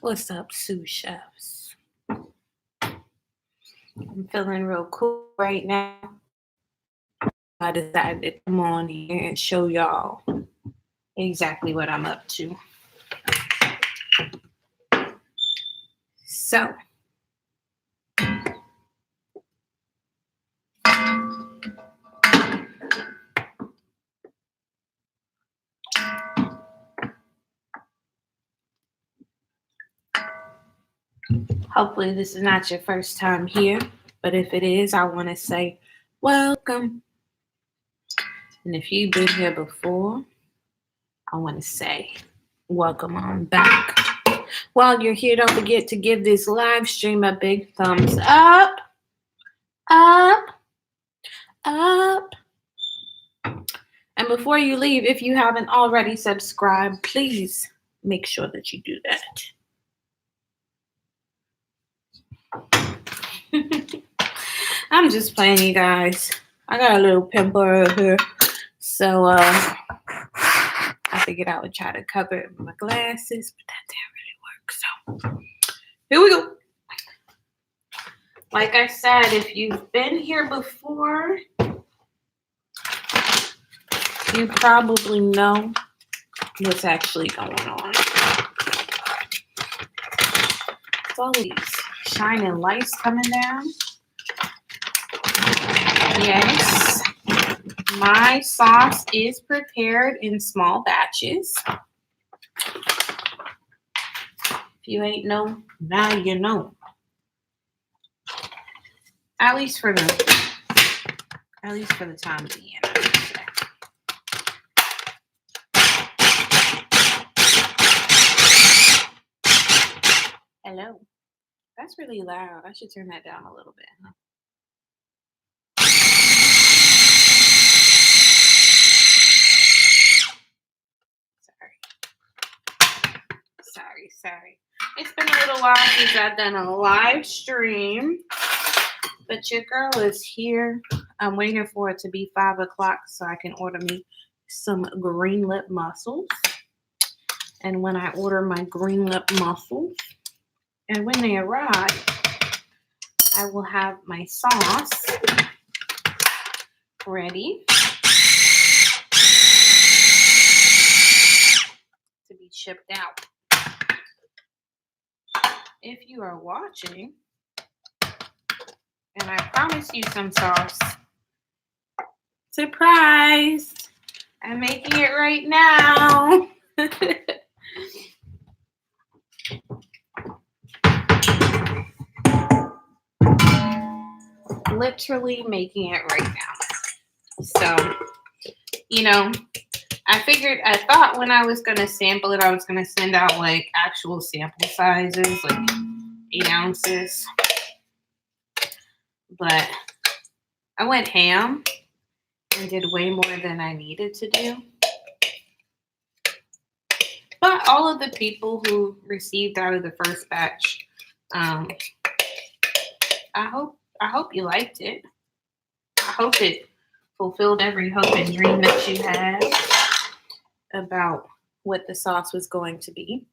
What's up, sous chefs? I'm feeling real cool right now. I decided to come on here and show y'all exactly what I'm up to. So, hopefully this is not your first time here, but if it is, I want to say welcome. And if you've been here before, I want to say welcome on back. While you're here, don't forget to give this live stream a big thumbs up, up, up. And before you leave, if you haven't already subscribed, please make sure that you do that. I'm just playing, you guys. I got a little pimple over here. So I figured I would try to cover it with my glasses, but that didn't really work. So here we go. Like I said, if you've been here before, you probably know what's actually going on. It's all these shining lights coming down. Yes, my sauce is prepared in small batches. If you ain't know, now you know. At least for the time being. Hello. That's really loud. I should turn that down a little bit. Sorry. It's been a little while since I've done a live stream, but your girl is here. I'm waiting for it to be 5 o'clock so I can order me some green lip mussels. And when I order my green lip mussels, and when they arrive, I will have my sauce ready to be shipped out. If you are watching, and I promise you some sauce, surprise! I'm making it right now. Literally making it right now. So, I thought when I was going to sample it, I was going to send out like actual sample sizes, like 8 ounces. But I went ham and did way more than I needed to do. But all of the people who received out of the first batch, I hope you liked it. I hope it fulfilled every hope and dream that you had about what the sauce was going to be.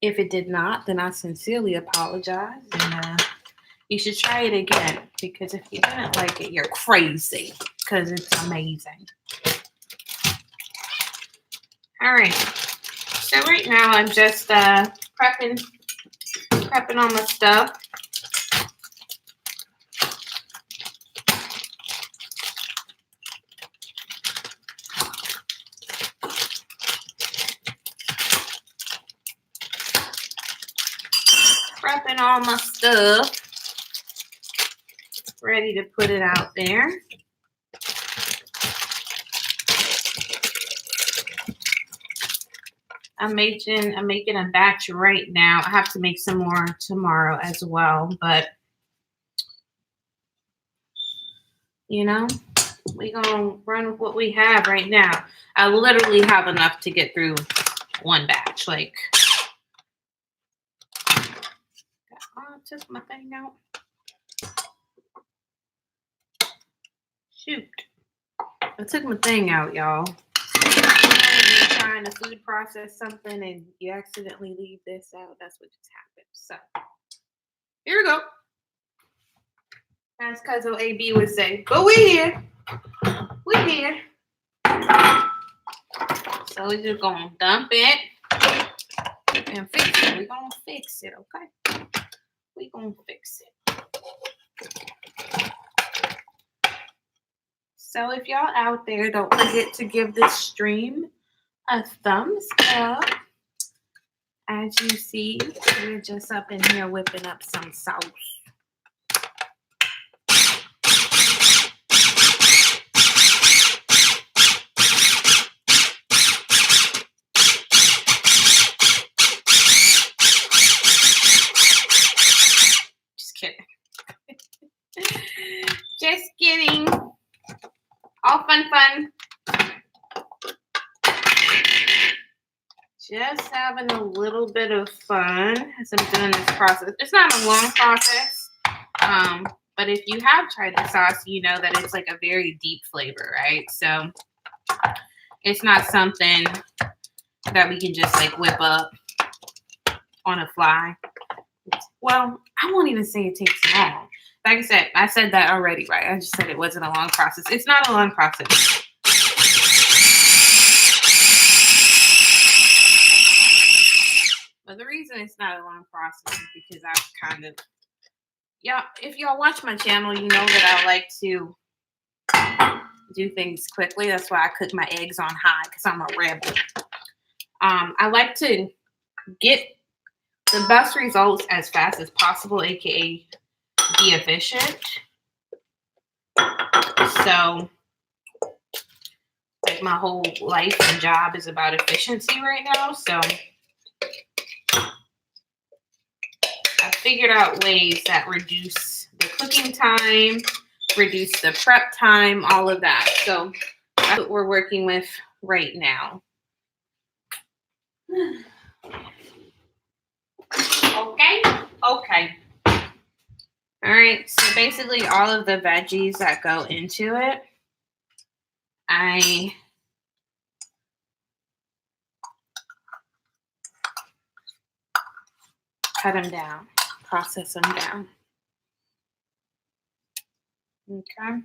If it did not, then I sincerely apologize. And you should try it again, because if you didn't like it, you're crazy, because it's amazing. All right. So right now I'm just prepping all my stuff. Prepping all my stuff. Ready to put it out there. I'm making a batch right now. I have to make some more tomorrow as well, but we're gonna run with what we have right now. I literally have enough to get through one batch. Like, I took my thing out. Shoot, I took my thing out, y'all. I'm trying the food process something and you accidentally leave this out. That's what just happened. So here we go. As Cousin AB would say, but we here. We here. So we're just gonna dump it and fix it. We're gonna fix it, okay? We're gonna fix it. So if y'all out there, don't forget to give this stream a thumbs up. As you see, we're just up in here whipping up some sauce. Just kidding. Just kidding. All fun. Just having a little bit of fun as I'm doing this process. It's not a long process, but if you have tried the sauce, you know that it's like a very deep flavor, right? So it's not something that we can just like whip up on a fly. Well, I won't even say it takes long. Like I said that already, right? I just said it wasn't a long process. It's not a long process. But the reason it's not a long process is because I've kind of, if y'all watch my channel, you know that I like to do things quickly. That's why I cook my eggs on high, because I'm a rebel. I like to get the best results as fast as possible, aka be efficient. So, like, my whole life and job is about efficiency right now. So I figured out ways that reduce the cooking time, reduce the prep time, all of that. So that's what we're working with right now. Okay. All right. So basically all of the veggies that go into it, I cut them down, process them down. Okay.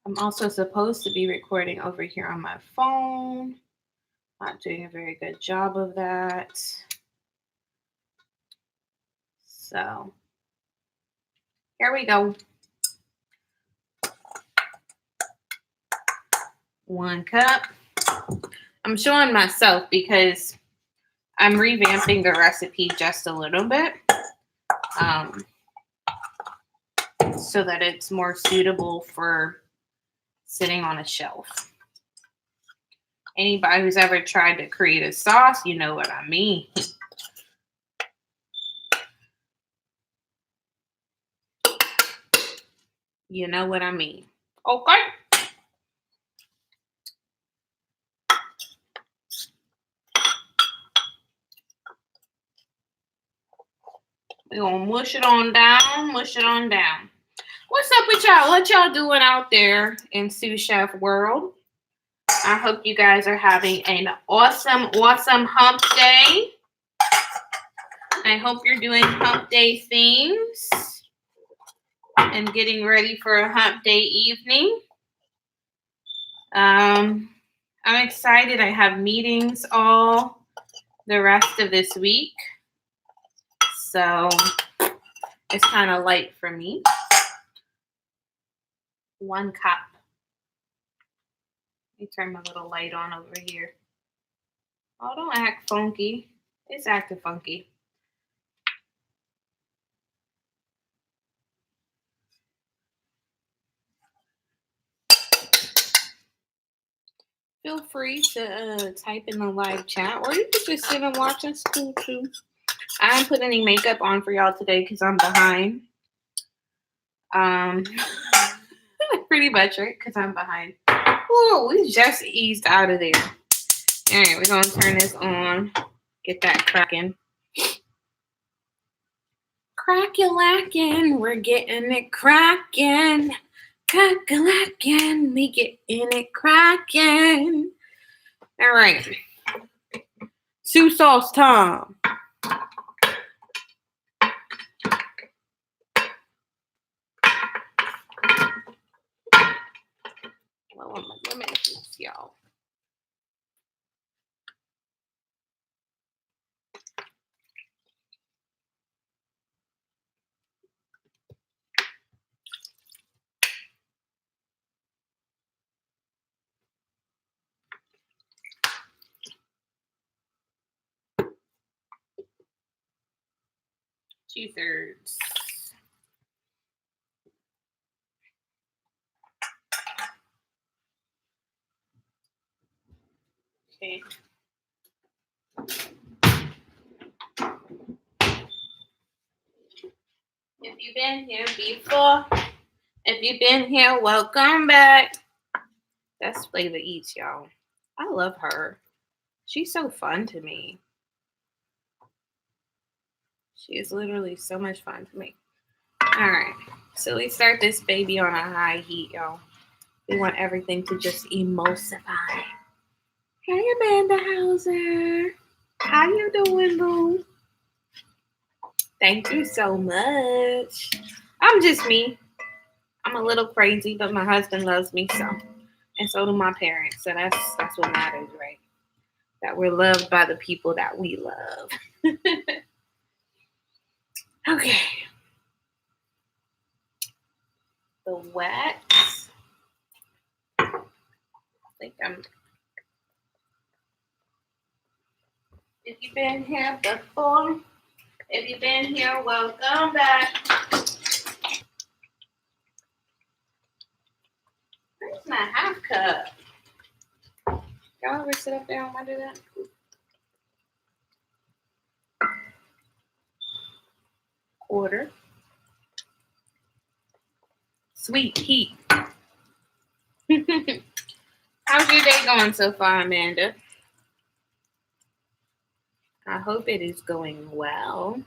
I'm also supposed to be recording over here on my phone. Not doing a very good job of that. So here we go. 1 cup. I'm showing myself because I'm revamping the recipe just a little bit so that it's more suitable for sitting on a shelf. Anybody who's ever tried to create a sauce, you know what I mean. You know what I mean. Okay. We're going to mush it on down, What's up with y'all? What y'all doing out there in sous chef world? I hope you guys are having an awesome hump day. I hope you're doing hump day things and getting ready for a hump day evening. I'm excited. I have meetings all the rest of this week. So it's kind of light for me. 1 cup. Let me turn my little light on over here. Oh, don't act funky. It's acting funky. Feel free to type in the live chat, or you can just sit and watch us too. I didn't put any makeup on for y'all today because I'm behind. Pretty much, right? Because I'm behind. Oh, we just eased out of there. All right, we're going to turn this on. Get that cracking. Crack-a-lackin'. We're getting it cracking. Crack-a-lackin', we get in it crackin'. All right. Soup sauce time. Well, I'm gonna limit this, y'all. Two-thirds. Okay. If you've been here before, if you've been here, welcome back. That's Flavor Eats, y'all. I love her. She's so fun to me. She is literally so much fun to me. All right. So we start this baby on a high heat, y'all. We want everything to just emulsify. Hey, Amanda Hauser. How you doing, boo? Thank you so much. I'm just me. I'm a little crazy, but my husband loves me so. And so do my parents. So that's what matters, right? That we're loved by the people that we love. Okay. The wax. I think if you've been here before, if you've been here, welcome back. Where's my half cup? Y'all ever sit up there and wonder that? Quarter. Sweet heat. How's your day going so far, Amanda? I hope it is going well.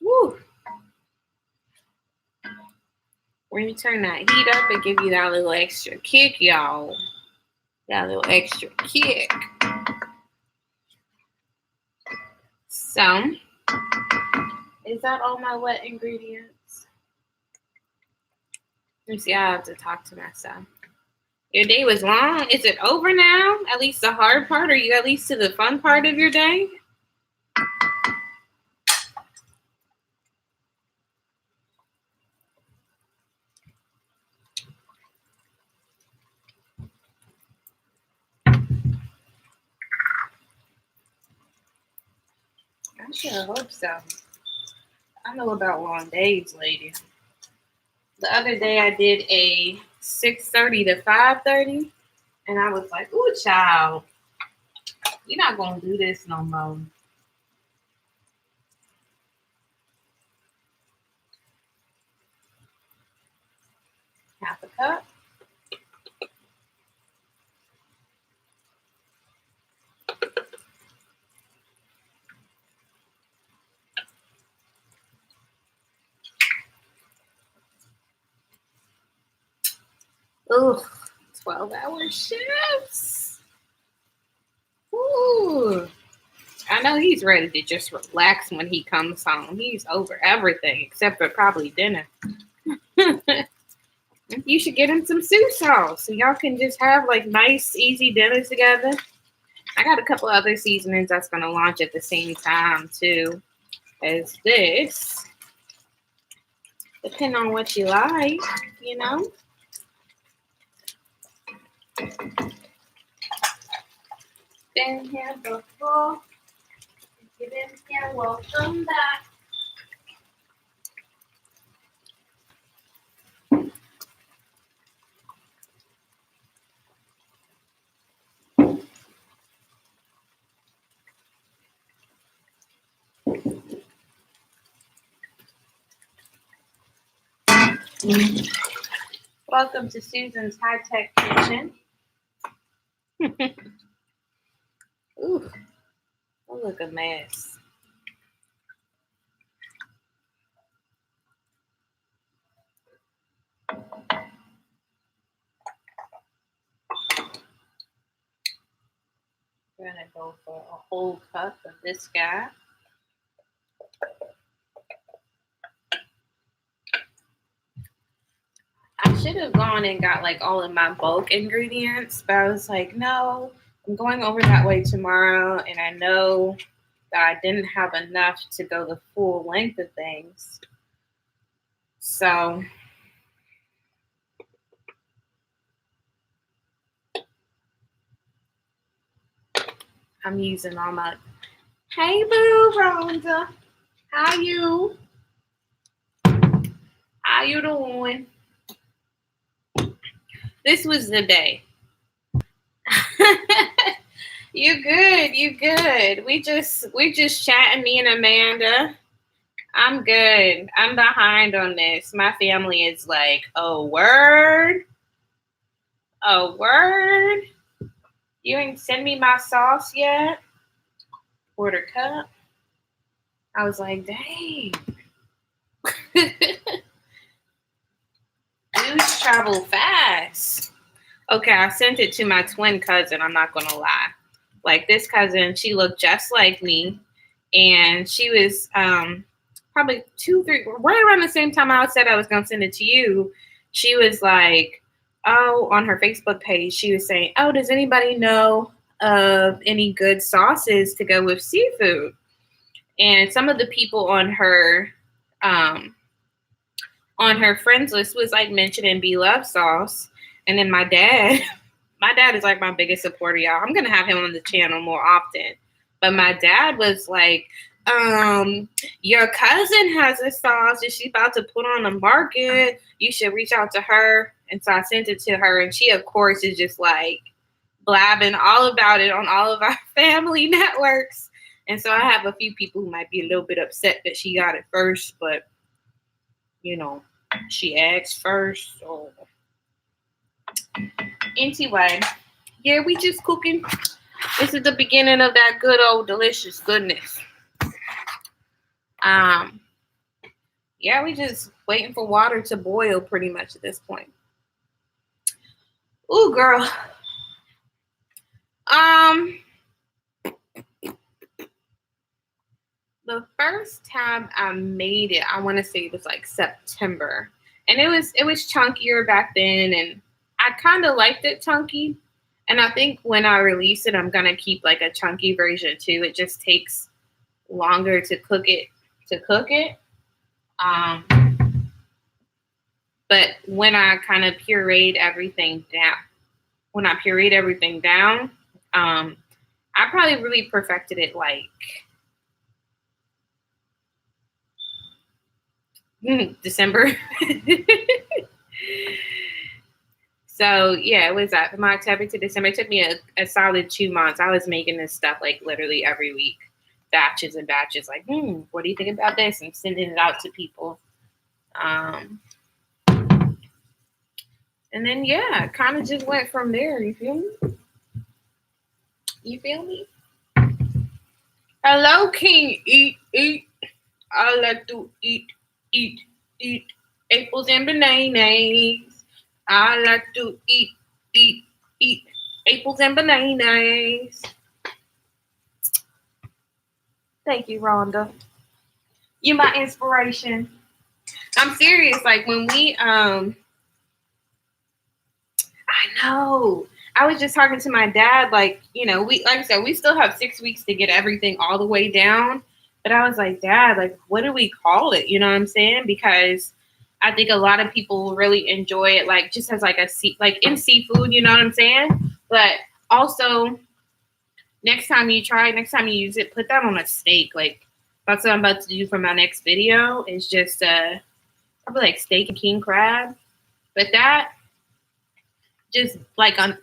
Woo! When you turn that heat up, it give you that little extra kick, y'all. That little extra kick. So, is that all my wet ingredients? Let me see, I have to talk to myself. Your day was long. Is it over now? At least the hard part? Are you at least to the fun part of your day? I sure hope so. I know about long days, lady. The other day I did a 6:30 to 5:30, and I was like, ooh, child, we're not going to do this no more. Half a cup. Ugh, 12-hour shifts. Ooh. I know he's ready to just relax when he comes home. He's over everything except for probably dinner. You should get him some soup sauce so y'all can just have like nice, easy dinners together. I got a couple other seasonings that's going to launch at the same time too as this. Depending on what you like, you know. Been here before. If you've been here, welcome back. Welcome to Susan's High Tech Kitchen. Ooh, look a mess. We're gonna go for a whole cup of this guy. I should have gone and got like all of my bulk ingredients, but I was like, no, I'm going over that way tomorrow, and I know that I didn't have enough to go the full length of things. So I'm using all my. Hey boo, Rhonda. How you? How you doing? This was the day. You good? You good? We just chatting, me and Amanda. I'm good. I'm behind on this. My family is like, oh word, oh word. You ain't send me my sauce yet. Order cup. I was like, dang. News travel fast. Okay, I sent it to my twin cousin. I'm not gonna lie. Like this cousin, she looked just like me, and she was probably 2-3 right around the same time I said I was gonna send it to you. She was like, oh, on her Facebook page, she was saying, oh, does anybody know of any good sauces to go with seafood? And some of the people on her friends list was like mentioning Be Love sauce. And then my dad is like my biggest supporter, y'all. I'm gonna have him on the channel more often. But my dad was like, your cousin has a sauce that she's about to put on the market. You should reach out to her. And so I sent it to her, and she of course is just like blabbing all about it on all of our family networks. And so I have a few people who might be a little bit upset that she got it first, but you know, she asked first. So anyway, yeah, we just cooking. This is the beginning of that good old delicious goodness. Yeah, we just waiting for water to boil pretty much at this point. Ooh, girl. The first time I made it, I want to say it was like September, and it was chunkier back then, and I kind of liked it chunky. And I think when I release it, I'm gonna keep like a chunky version too. It just takes longer to cook it. But when I kind of pureed everything down, I probably really perfected it like December. So yeah, it was from October to December. It took me a solid 2 months. I was making this stuff like literally every week, batches and batches. Like, what do you think about this? And sending it out to people. And then yeah, kind of just went from there. You feel me? You feel me? Hello, King. Eat. I like to eat. Apples and bananas. I like to eat. Apples and bananas. Thank you, Rhonda. You're my inspiration. I'm serious. Like when we I know. I was just talking to my dad, like, you know, we like I said, we still have 6 weeks to get everything all the way down. But I was like, Dad, like, what do we call it? You know what I'm saying? Because I think a lot of people really enjoy it, like just as like like in seafood, you know what I'm saying? But also, next time you use it, put that on a steak. Like that's what I'm about to do for my next video. Is just probably like steak and king crab. But that just like a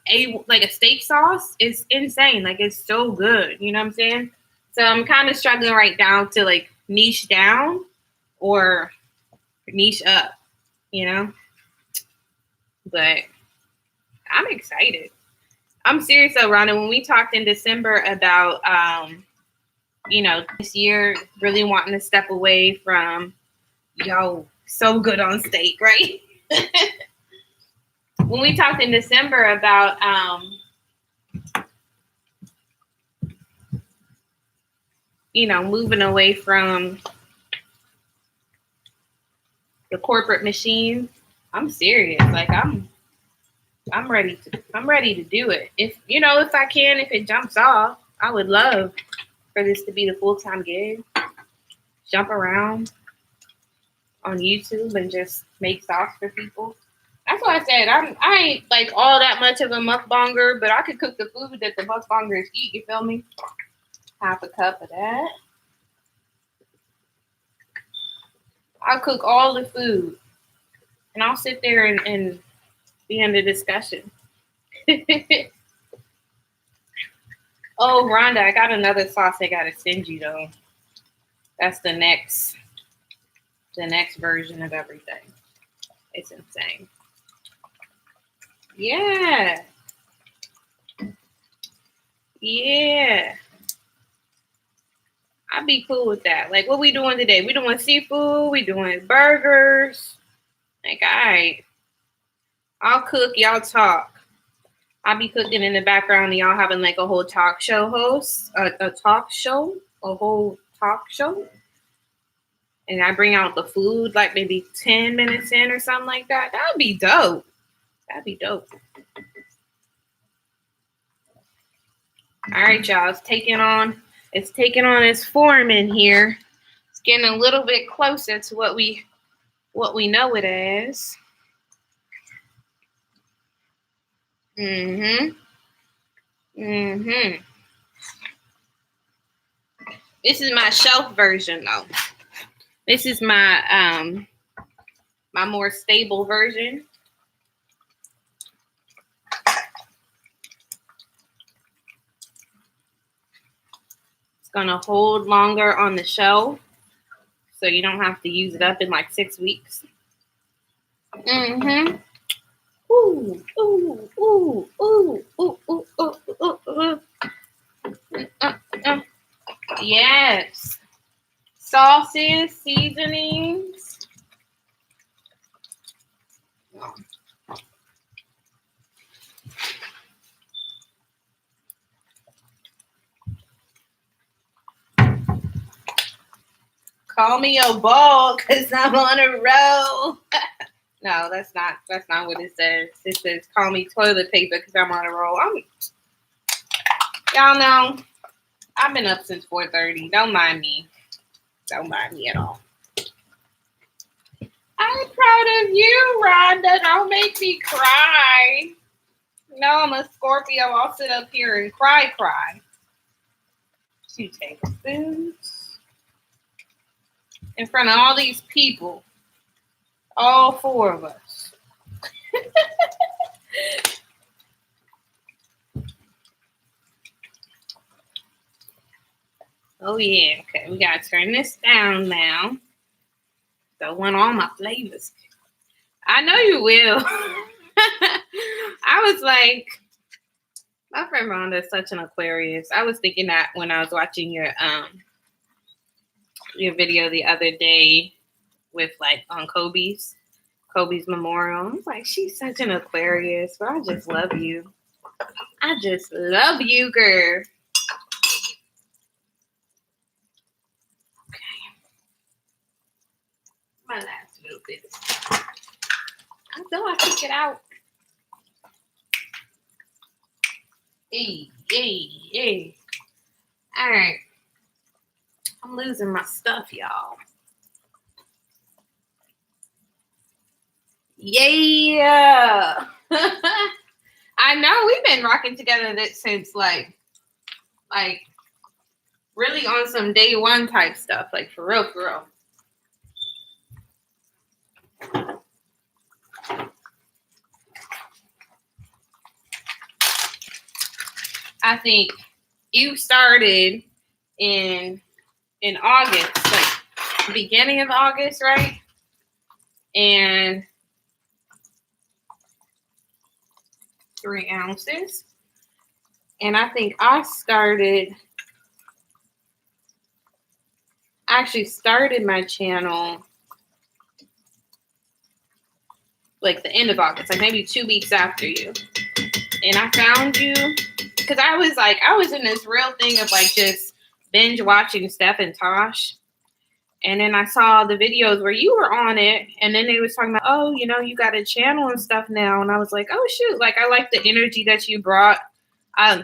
steak sauce is insane. Like it's so good. You know what I'm saying? So I'm kind of struggling right now to like niche down or niche up, you know? But I'm excited. I'm serious though, Rhonda. When we talked in December about, this year really wanting to step away from, so good on steak, right? When we talked in December about, moving away from the corporate machine, I'm serious. Like I'm ready to do it. If I can, if it jumps off, I would love for this to be the full-time gig. Jump around on YouTube and just make sauce for people. That's why I said I ain't like all that much of a mukbanger, but I could cook the food that the mukbangers eat. You feel me? Half a cup of that. I'll cook all the food, and I'll sit there and be in the discussion. Oh, Rhonda, I got another sauce I gotta send you though. That's the next version of everything. It's insane. Yeah. Yeah. I'd be cool with that. Like, what we doing today? We doing seafood. We doing burgers. Like, all right. I'll cook. Y'all talk. I'll be cooking in the background and y'all having like a whole talk show host. A whole talk show. And I bring out the food like maybe 10 minutes in or something like that. That would be dope. That'd be dope. All right, y'all. It's taking on its form in here. It's getting a little bit closer to what we know it as. Mm-hmm. Mm-hmm. This is my shelf version though. This is my my more stable version. It's gonna hold longer on the shelf, so you don't have to use it up in like 6 weeks. Mm-hmm. Ooh, ooh, ooh, ooh, ooh, ooh, ooh, ooh, ooh. Yes. Sauces, seasonings. Call me a ball because I'm on a roll. No, that's not what it says. It says call me toilet paper because I'm on a roll. Y'all know I've been up since 4:30. Don't mind me. Don't mind me at all. I'm proud of you, Rhonda. Don't make me cry. No, I'm a Scorpio. I'll sit up here and cry. 2 tablespoons. In front of all these people. All 4 of us. Oh, yeah. Okay, we got to turn this down now. Don't want all my flavors. I know you will. I was like, my friend Rhonda is such an Aquarius. I was thinking that when I was watching your video the other day with like on Kobe's memorial. I was like, she's such an Aquarius, but I just love you. I just love you, girl. Okay. My last little bit. I know I took it out. Hey. All right. I'm losing my stuff, y'all. Yeah. I know we've been rocking together since like really on some day one type stuff, like for real. I think you started in August, like beginning of August, right? And 3 ounces. And I think I actually started my channel like the end of August, like maybe 2 weeks after you. And I found you because I was in this real thing of like just binge watching Steph and Tasha. And then I saw the videos where you were on it, and then they was talking about, oh, you know, you got a channel and stuff now. And I was like, oh shoot, like I like the energy that you brought. I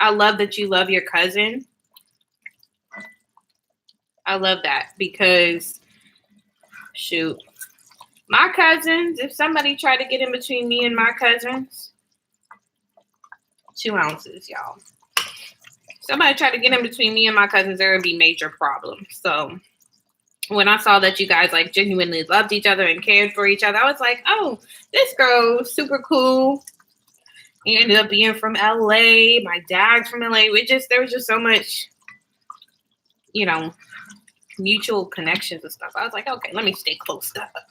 love that you love your cousin. I love that because shoot, my cousins, if somebody tried to get in between me and my cousins, 2 ounces, y'all. Somebody tried to get in between me and my cousins, there would be major problems. So when I saw that you guys like genuinely loved each other and cared for each other, I was like, oh, this girl's super cool. He ended up being from LA. My dad's from LA. There was just so much, you know, mutual connections and stuff. I was like, okay, let me stay close to her.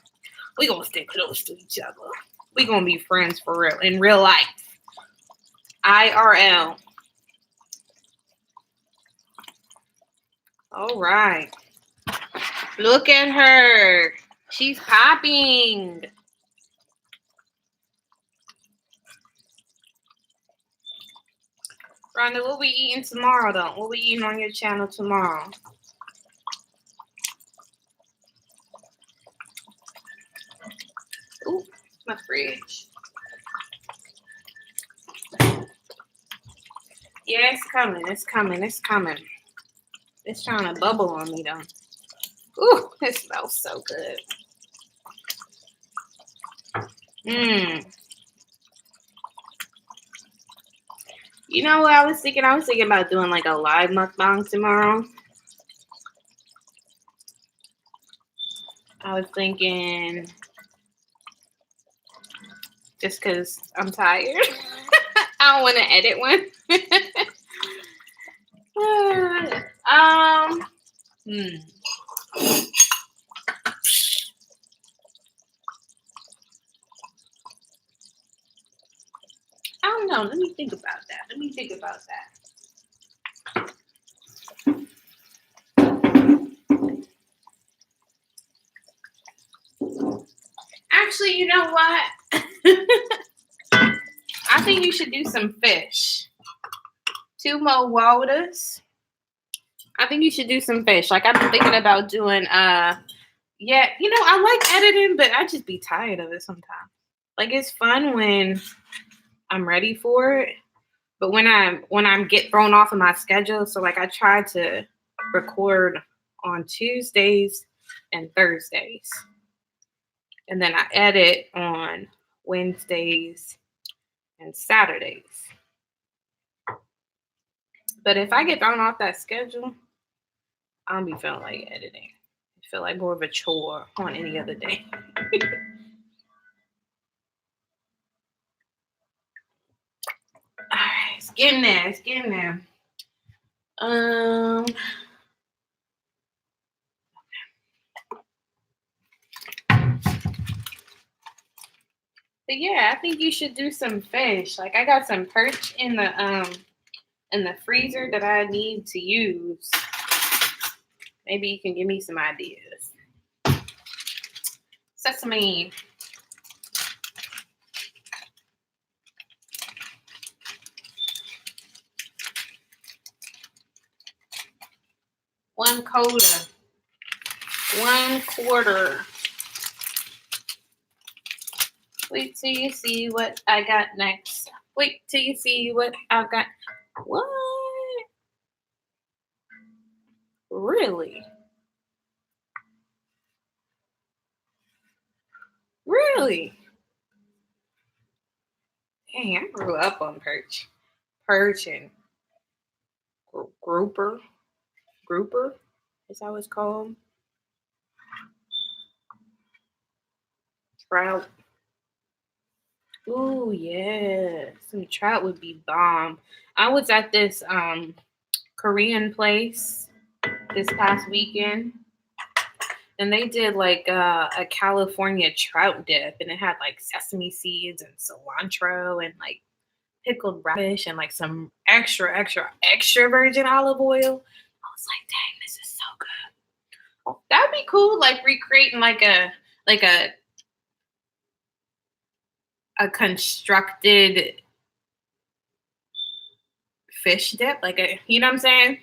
We gonna stay close to each other. We gonna be friends for real, in real life. IRL. All right. Look at her. She's popping. Rhonda, what we eating tomorrow, though? What we eating on your channel tomorrow? Ooh, my fridge. Yeah, it's coming. It's coming. It's coming. It's trying to bubble on me, though. Ooh, it smells so good. Mmm. You know what I was thinking? I was thinking about doing like a live mukbang tomorrow. I was thinking just because I'm tired. I don't want to edit one. I don't know. Let me think about that. Actually, you know what? I think you should do some fish. 2 more waters. I think you should do some fish. Like I've been thinking about doing yeah, you know, I like editing, but I just be tired of it sometimes. Like it's fun when I'm ready for it, but when I'm get thrown off of my schedule, so like I try to record on Tuesdays and Thursdays. And then I edit on Wednesdays and Saturdays. But if I get thrown off that schedule, I don't be feeling like editing. I feel like more of a chore on any other day. All right, it's getting there. It's getting there. But yeah, I think you should do some fish. Like I got some perch in the freezer that I need to use. Maybe you can give me some ideas. Sesame. One quarter. Wait till you see what I got next. Wait till you see what I've got. What? Really? Really? Dang, I grew up on perch. Perch and grouper. Grouper? Is that what it's called? Trout. Ooh, yeah. Some trout would be bomb. I was at this Korean place this past weekend. And they did like a California trout dip, and it had like sesame seeds and cilantro and like pickled radish and like some extra, extra, extra virgin olive oil. I was like, dang, this is so good. That'd be cool, like recreating like a constructed fish dip, like a, you know what I'm saying?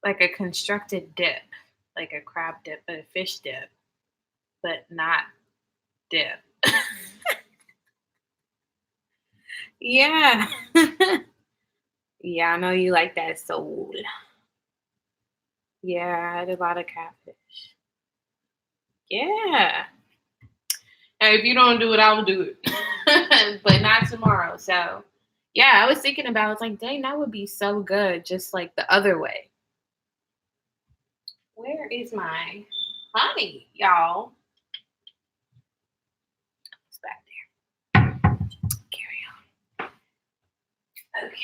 Like a constructed dip, like a crab dip, but a fish dip, but not dip. Yeah. Yeah, I know you like that soul. Yeah, I had a lot of catfish. Yeah. Hey, if you don't do it, I will do it. But not tomorrow. So yeah, I was thinking about it. I was like, dang, that would be so good, just like the other way. Where is my honey, y'all? It's back there. Carry on. Okay.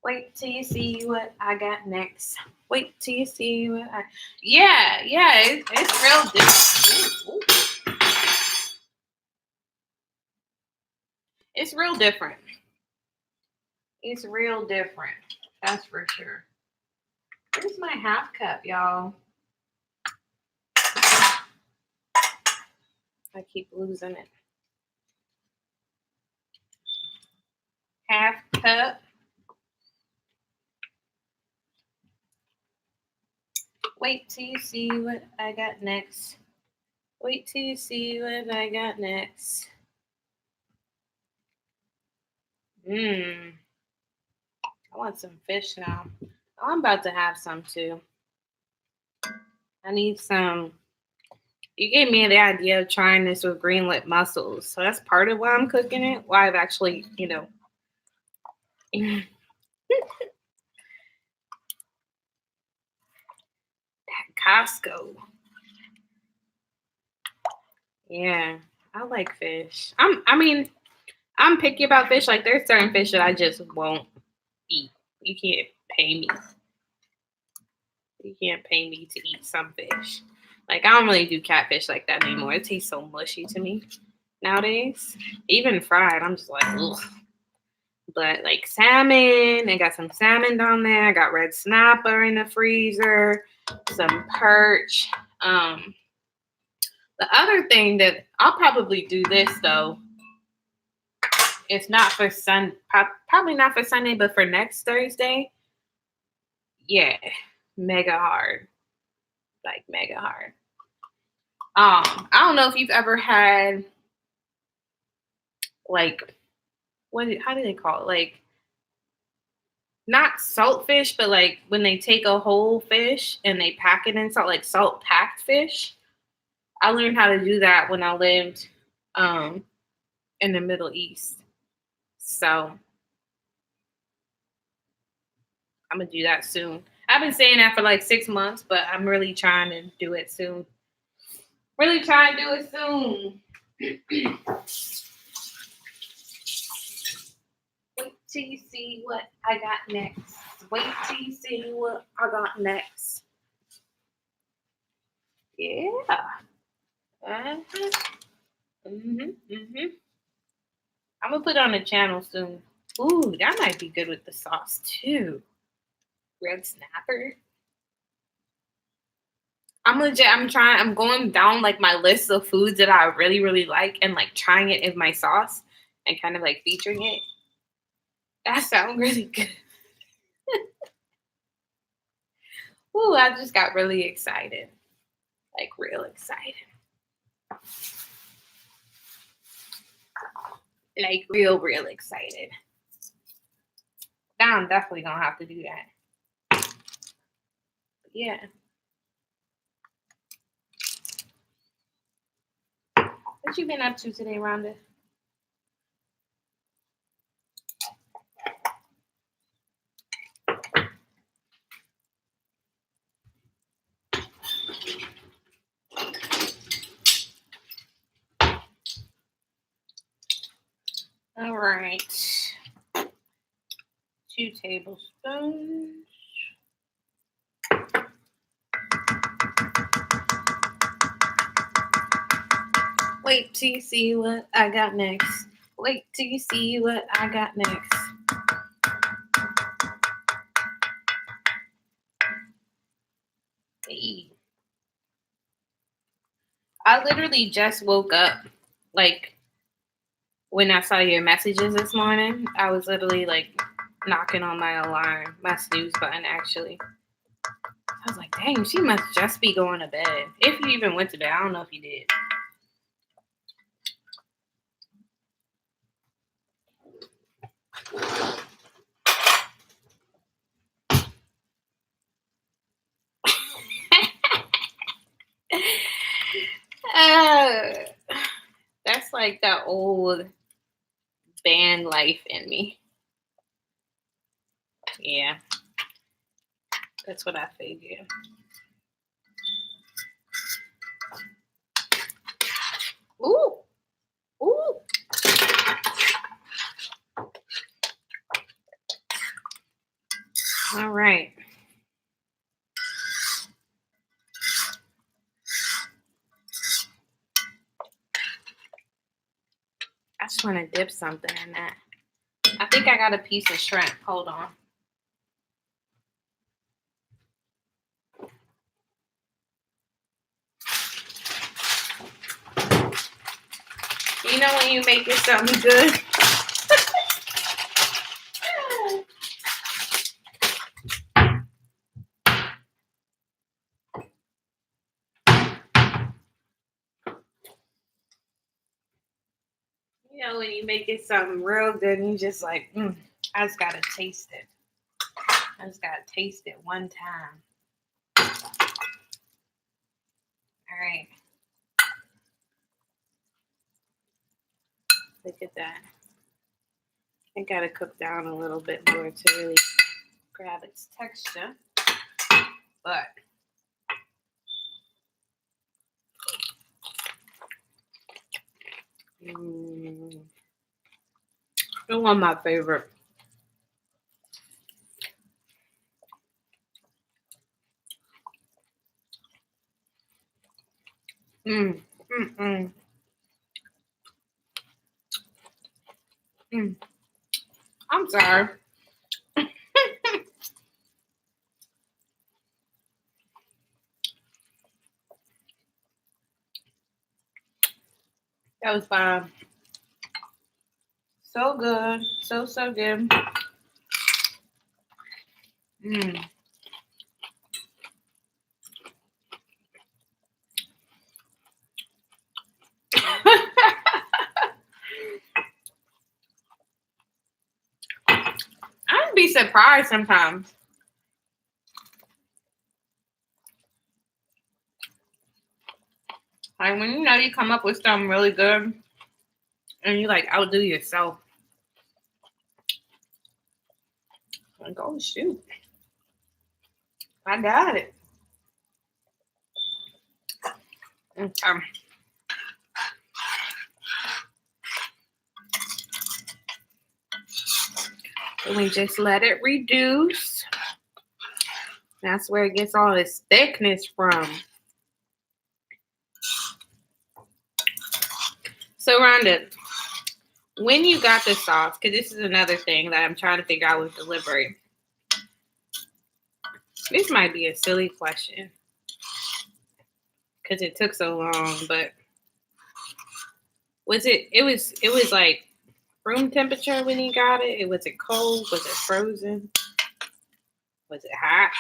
Wait till you see what I got next. Wait till you see what I. Yeah, yeah, it's real different. Ooh, ooh. It's real different. It's real different. That's for sure. Where's my half cup, y'all? I keep losing it. Half cup. Wait till you see what I got next. Wait till you see what I got next. Mmm. I want some fish now. Oh, I'm about to have some too. I need some. You gave me the idea of trying this with green lip mussels. So that's part of why I'm cooking it. Why I've actually, that Costco. Yeah, I like fish. I'm picky about fish. Like there's certain fish that I just won't eat. You can't pay me. You can't pay me to eat some fish. Like I don't really do catfish like that anymore. It tastes so mushy to me nowadays. Even fried, I'm just like, ugh. But like salmon, I got some salmon down there. I got red snapper in the freezer, some perch. The other thing that I'll probably do this though. It's not for probably not for Sunday, but for next Thursday. Yeah, mega hard, like mega hard. I don't know if you've ever had like how do they call it? Like not salt fish, but like when they take a whole fish and they pack it in salt, like salt packed fish. I learned how to do that when I lived um in the Middle East. So I'm gonna do that soon. I've been saying that for like 6 months, but I'm really trying to do it soon. Really trying to do it soon. Wait till you see what I got next. Wait till you see what I got next. Yeah. Uh-huh. I'm gonna put it on the channel soon. Ooh, that might be good with the sauce too. Red snapper. I'm going down like my list of foods that I really, really like and like trying it in my sauce and kind of like featuring it. That sounds really good. Ooh, I just got really excited. Like real excited. Like real, real excited. Now I'm definitely gonna have to do that. Yeah. What you been up to today, Rhonda? All right. 2 tablespoons. Wait till you see what I got next. Wait till you see what I got next. Hey. I literally just woke up. Like, when I saw your messages this morning, I was literally like knocking on my alarm, my snooze button actually. I was like, dang, she must just be going to bed. If you even went to bed, I don't know if you did. That's like that old band life in me. Yeah, that's what I figured. Ooh, ooh. All right. I just want to dip something in that. I think I got a piece of shrimp. Hold on. You know when you make it something good? You know when you make it something real good and you just like, I just gotta taste it. I just gotta taste it one time. All right. Look at that. I gotta cook down a little bit more to really grab its texture. But it's one of my favorite. I'm sorry. That was fine. So good. So good. I'd be surprised sometimes. Like when you know you come up with something really good and you like outdo yourself. Like, oh shoot. I got it. Okay. And we just let it reduce. That's where it gets all its thickness from. So Rhonda, when you got the sauce, because this is another thing that I'm trying to figure out with delivery. This might be a silly question because it took so long, but was it was like room temperature when you got it? Was it cold? Was it frozen? Was it hot?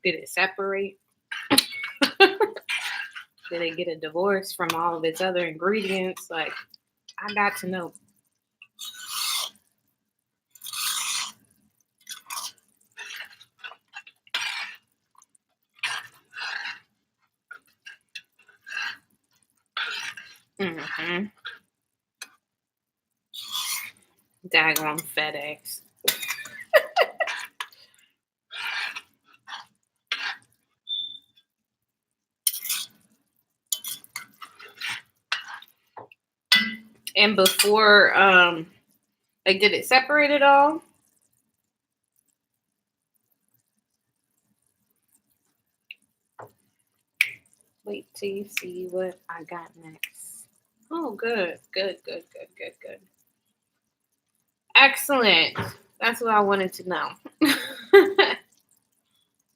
Did it separate? Did it get a divorce from all of its other ingredients? Like, I got to know. Daggone FedEx. And before, like, did it separate at all? Wait till you see what I got next. Oh, good. Excellent. That's what I wanted to know.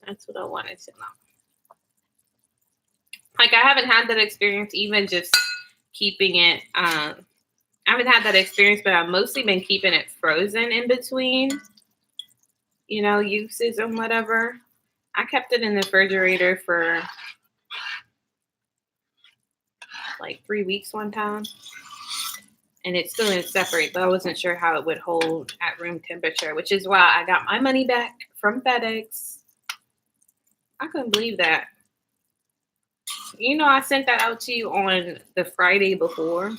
That's what I wanted to know. Like, I haven't had that experience, even just keeping it. I haven't had that experience, but I've mostly been keeping it frozen in between, uses and whatever. I kept it in the refrigerator for like 3 weeks one time, and it still didn't separate, but I wasn't sure how it would hold at room temperature, which is why I got my money back from FedEx. I couldn't believe that. I sent that out to you on the Friday before.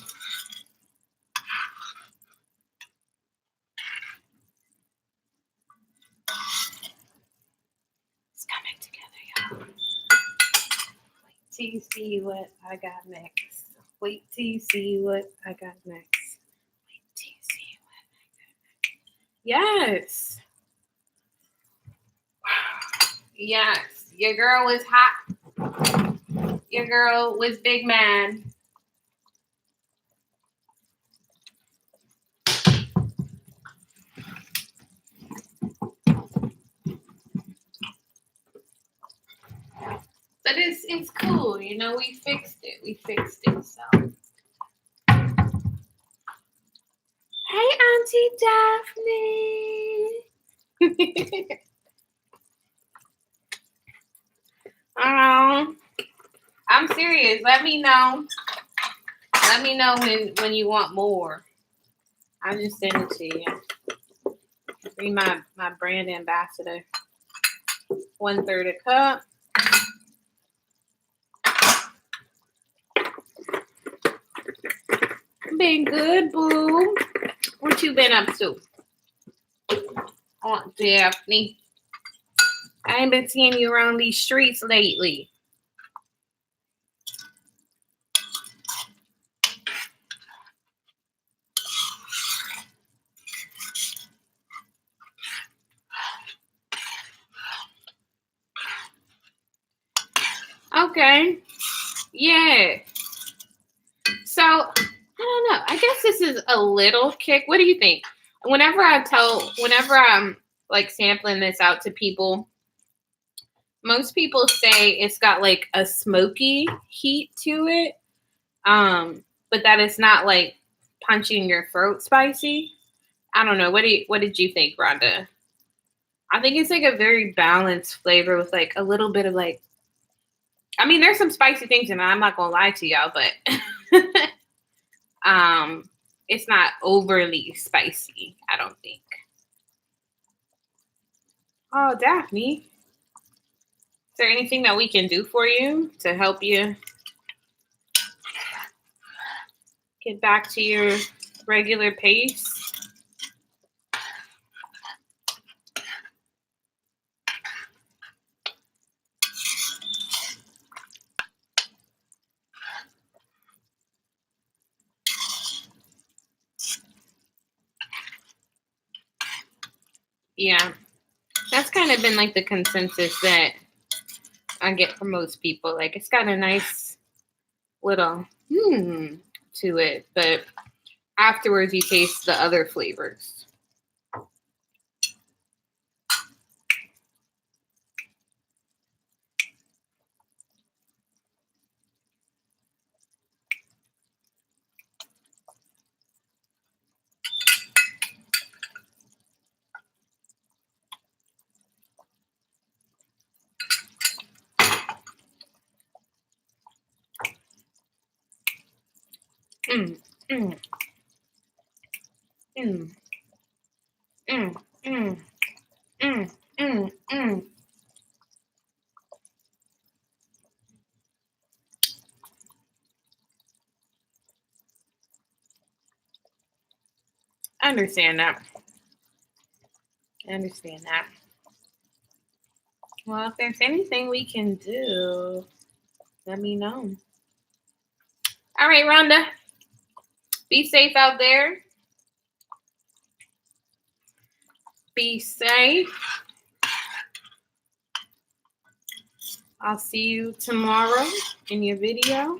It's coming together, y'all. Wait till you see what I got next. Wait till you see what I got next. Wait till you see what I got next. Yes. Yes. Your girl was hot. Your girl was big man. But it's cool, we fixed it. So. Hey, Auntie Daphne. I'm serious. Let me know. Let me know when you want more. I'll just send it to you. Be my brand ambassador. 1/3 a cup. Been good, boo. What you been up to? Aunt Daphne. I ain't been seeing you around these streets lately. Okay. Yeah. So, I don't know. I guess this is a little kick. What do you think? Whenever I'm like sampling this out to people, most people say it's got like a smoky heat to it. But that it's not like punching your throat spicy. I don't know. What did you think, Rhonda? I think it's like a very balanced flavor with like a little bit of like, I mean, there's some spicy things in it. I'm not gonna lie to y'all, but it's not overly spicy, I don't think. Oh, Daphne, is there anything that we can do for you to help you get back to your regular pace? Yeah, that's kind of been like the consensus that I get from most people. Like, it's got a nice little to it, but afterwards you taste the other flavors. Mm, mm, mm, mm, mm, mm, mm, mm. I understand that. Well, if there's anything we can do, let me know. All right, Rhonda. Be safe out there. Be safe. I'll see you tomorrow in your video.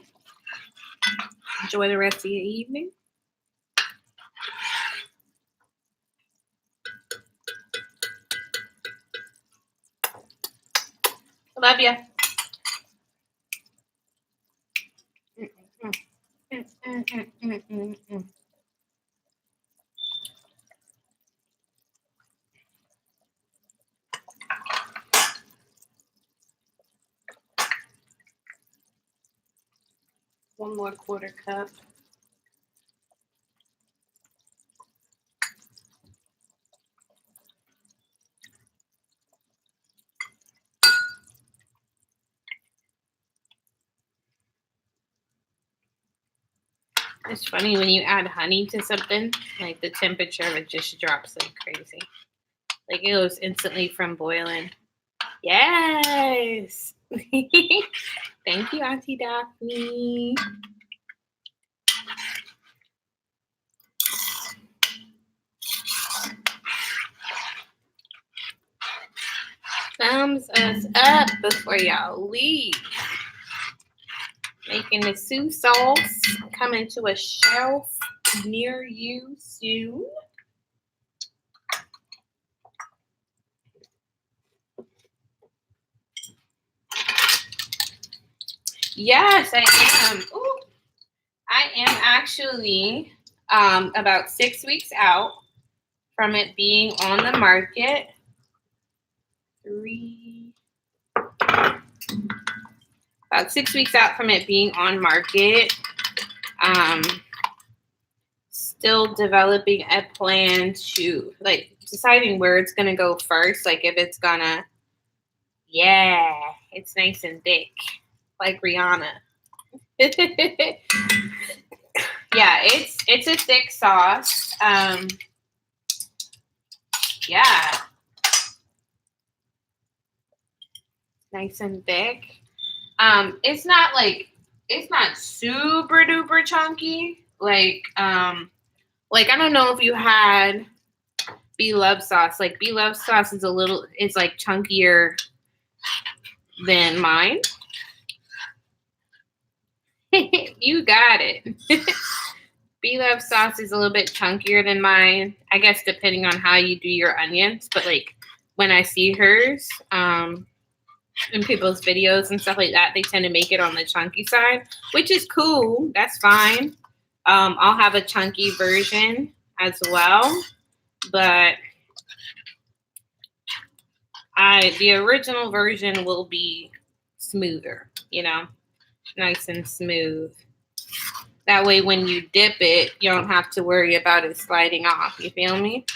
Enjoy the rest of your evening. Love ya. One more quarter cup. It's funny when you add honey to something, like the temperature of it just drops like crazy. Like it goes instantly from boiling. Yes. Thank you, Auntie Daphne. Thumbs us up before y'all leave. Making the Sue sauce coming to a shelf near you soon. Yes, I am. Ooh. I am actually about 6 weeks out from it being on the market. About 6 weeks out from it being on market. Still developing a plan to, like, deciding where it's going to go first. Like, if it's going to, yeah, it's nice and thick, like Rihanna. Yeah, it's a thick sauce. Yeah. Nice and thick. It's not super duper chunky. Like I don't know if you had Beloved sauce. Like Beloved sauce is it's like chunkier than mine. You got it. Beloved sauce is a little bit chunkier than mine. I guess depending on how you do your onions. But like when I see hers, in people's videos and stuff like that, they tend to make it on the chunky side, which is cool. That's fine. I'll have a chunky version as well, but the original version will be smoother, nice and smooth. That way when you dip it, you don't have to worry about it sliding off. You feel me?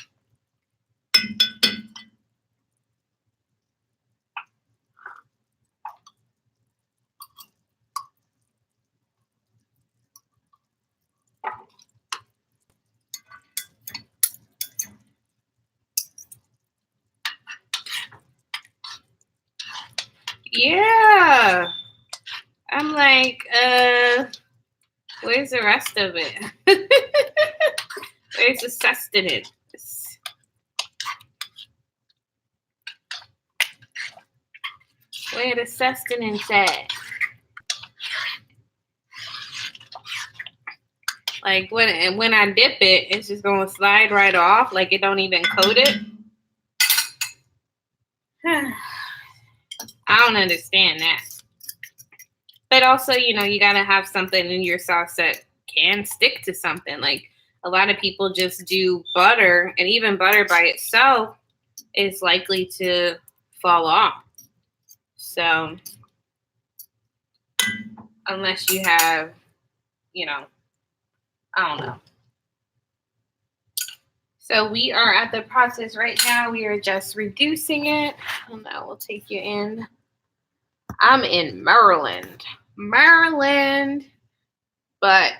Yeah. I'm like, where's the rest of it? Where's the sustenance? Where the sustenance at? Like when I dip it, it's just gonna slide right off. Like it don't even coat it. I don't understand that. But also, you gotta have something in your sauce that can stick to something. Like a lot of people just do butter, and even butter by itself is likely to fall off. So unless you have, I don't know. So we are at the process right now. We are just reducing it. And that will take you in. I'm in Maryland. But,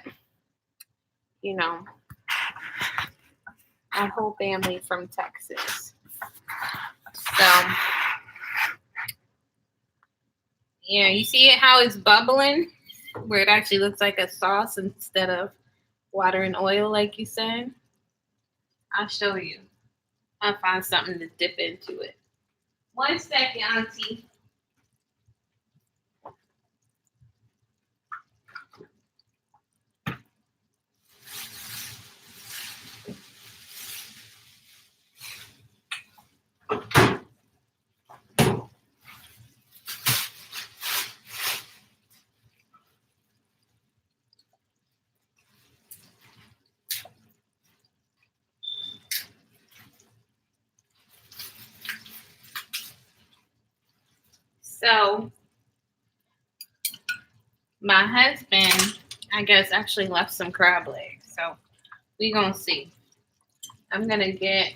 my whole family from Texas. So, yeah, you see it how it's bubbling? Where it actually looks like a sauce instead of water and oil, like you said. I'll show you. I'll find something to dip into it. 1 second, Auntie. So my husband, I guess, actually left some crab legs. So we gonna see. I'm gonna get.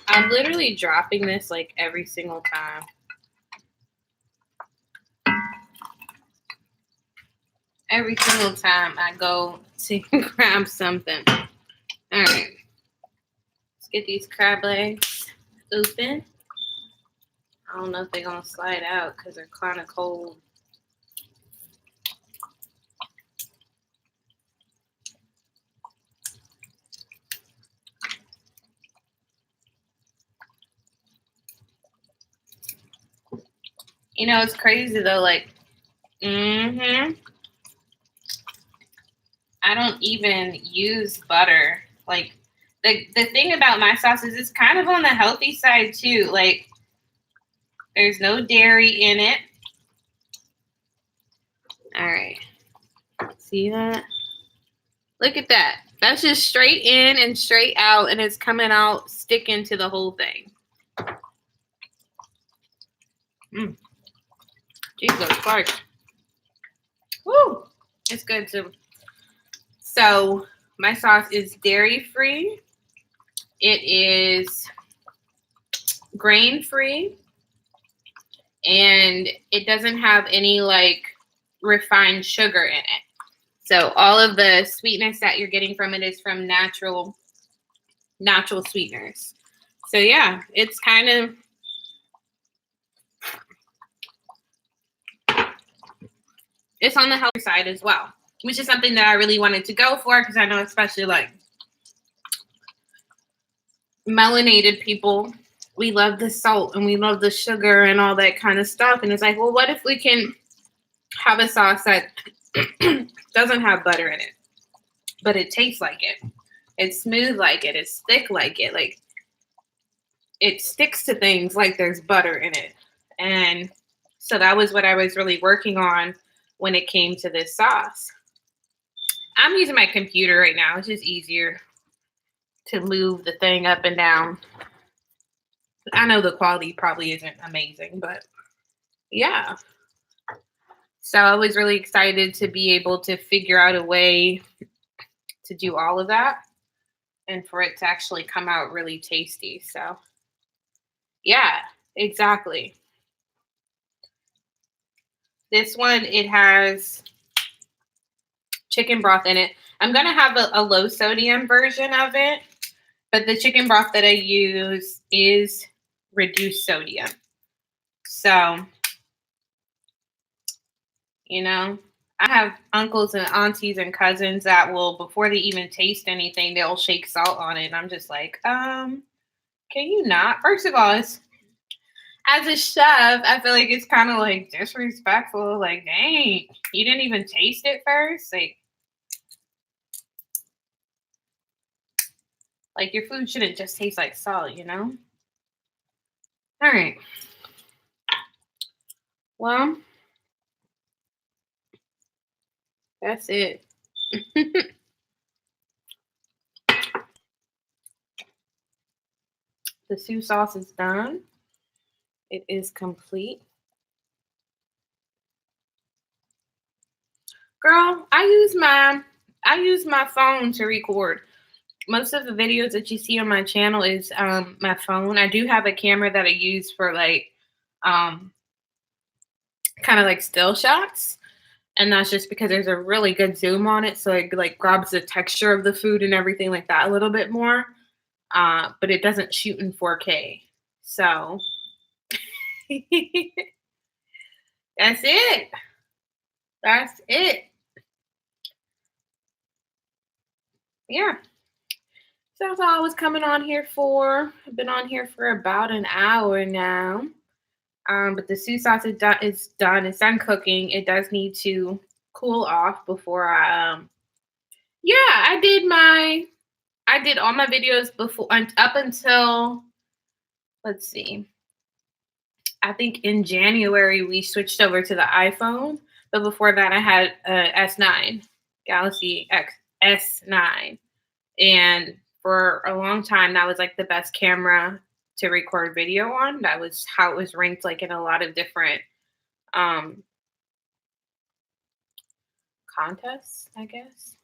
I'm literally dropping this like every single time. Every single time I go to grab something. All right. Let's get these crab legs open. I don't know if they're going to slide out because they're kind of cold. You know, it's crazy though. Like, I don't even use butter. Like, the thing about my sauce is it's kind of on the healthy side too. Like, there's no dairy in it. All right. See that? Look at that. That's just straight in and straight out, and it's coming out, sticking to the whole thing. Jesus Christ. Woo! It's good too. So my sauce is dairy free. It is grain free, and it doesn't have any like refined sugar in it. So all of the sweetness that you're getting from it is from natural sweeteners. So yeah, it's kind of it's on the healthy side as well, which is something that I really wanted to go for because I know especially like melanated people, we love the salt and we love the sugar and all that kind of stuff. And it's like, well, what if we can have a sauce that doesn't have butter in it, but it tastes like it. It's smooth like it. It's thick like it. Like it sticks to things like there's butter in it. And so that was what I was really working on when it came to this sauce. I'm using my computer right now. It's just easier to move the thing up and down. I know the quality probably isn't amazing, but yeah. So I was really excited to be able to figure out a way to do all of that and for it to actually come out really tasty. So yeah, exactly. This one, it has chicken broth in it. I'm going to have a low sodium version of it, but the chicken broth that I use is reduced sodium. So, you know, I have uncles and aunties and cousins that will, before they even taste anything, they'll shake salt on it. And I'm just like, can you not? First of all, it's, as a chef, I feel like it's kind of like disrespectful. Like, dang, you didn't even taste it first? Like your food shouldn't just taste like salt, you know? All right. Well, that's it. The stew sauce is done. It is complete. Girl, I use my phone to record. Most of the videos that you see on my channel is my phone. I do have a camera that I use for like kind of like still shots. And that's just because there's a really good zoom on it. So it like grabs the texture of the food and everything like that a little bit more. But it doesn't shoot in 4K. So that's it. That's it. Yeah. So that's all I was coming on here for. I've been on here for about an hour now. But the stew sauce is done. It's done. It's done cooking. It does need to cool off before I yeah, I did all my videos before up until, let's see, I think in January we switched over to the iPhone, but before that I had S9, Galaxy X S9, and for a long time that was like the best camera to record video on. That was how it was ranked, like in a lot of different um contests, I guess.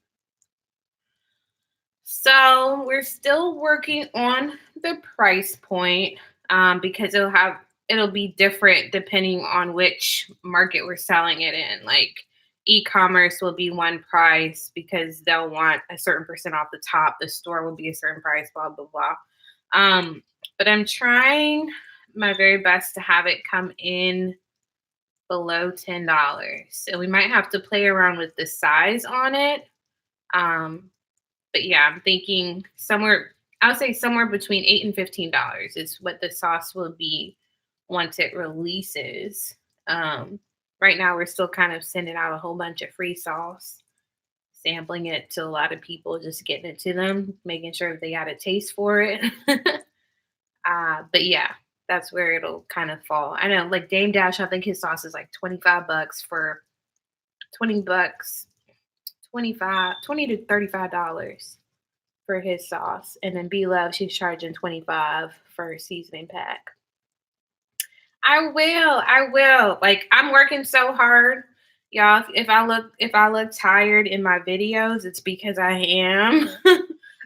So we're still working on the price point because it'll be different depending on which market we're selling it in. Like e-commerce will be one price because they'll want a certain percent off the top. The store will be a certain price, blah blah blah. But I'm trying my very best to have it come in below $10. So we might have to play around with the size on it. But yeah, I'm thinking I'll say somewhere between $8 and $15 is what the sauce will be once it releases. Right now, we're still kind of sending out a whole bunch of free sauce, sampling it to a lot of people, just getting it to them, making sure they got a taste for it. But yeah, that's where it'll kind of fall. I know, like Dame Dash, I think his sauce is like $25 for 20 bucks, 20 to $35 for his sauce. And then B Love, she's charging 25 for a seasoning pack. I will. Like I'm working so hard. Y'all, if I look tired in my videos, it's because I am.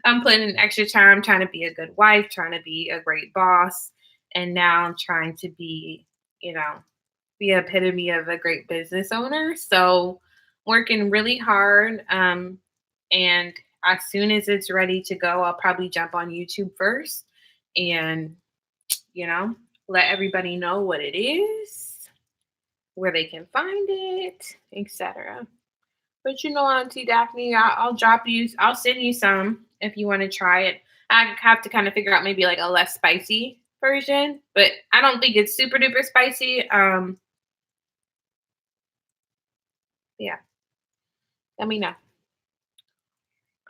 I'm putting in extra time trying to be a good wife, trying to be a great boss, and now I'm trying to be, the epitome of a great business owner. So working really hard. And as soon as it's ready to go, I'll probably jump on YouTube first and, let everybody know what it is, where they can find it, etc. But Auntie Daphne, I'll send you some if you want to try it. I have to kind of figure out maybe like a less spicy version, but I don't think it's super duper spicy. Yeah, let me know.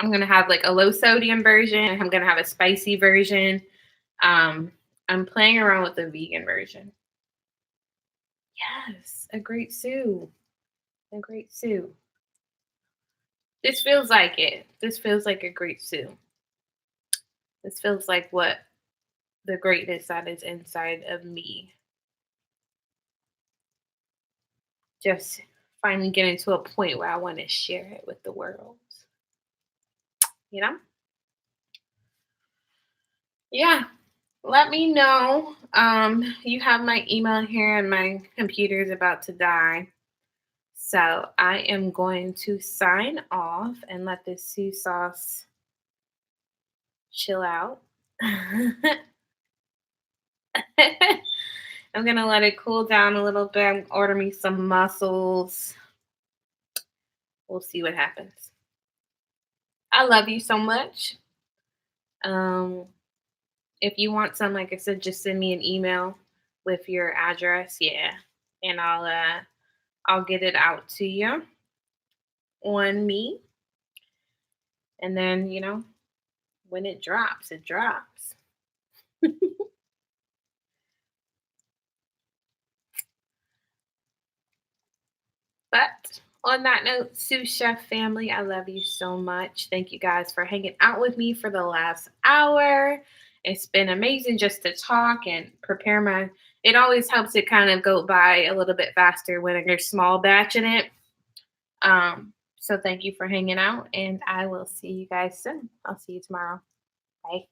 I'm going to have like a low sodium version. I'm going to have a spicy version. I'm playing around with the vegan version. Yes, a great Sue. A great Sue. This feels like it. This feels like a great Sue. This feels like what the greatness that is inside of me. Just finally getting to a point where I want to share it with the world. Yeah. Let me know. You have my email here and my computer is about to die. So I am going to sign off and let this Sue sauce chill out. I'm going to let it cool down a little bit. Order me some mussels. We'll see what happens. I love you so much. If you want some, like I said, just send me an email with your address. Yeah. And I'll get it out to you on me. And then, when it drops, it drops. But on that note, Sous Chef family, I love you so much. Thank you guys for hanging out with me for the last hour. It's been amazing just to talk and prepare it always helps it kind of go by a little bit faster when there's small batch in it. So thank you for hanging out, and I will see you guys soon. I'll see you tomorrow. Bye.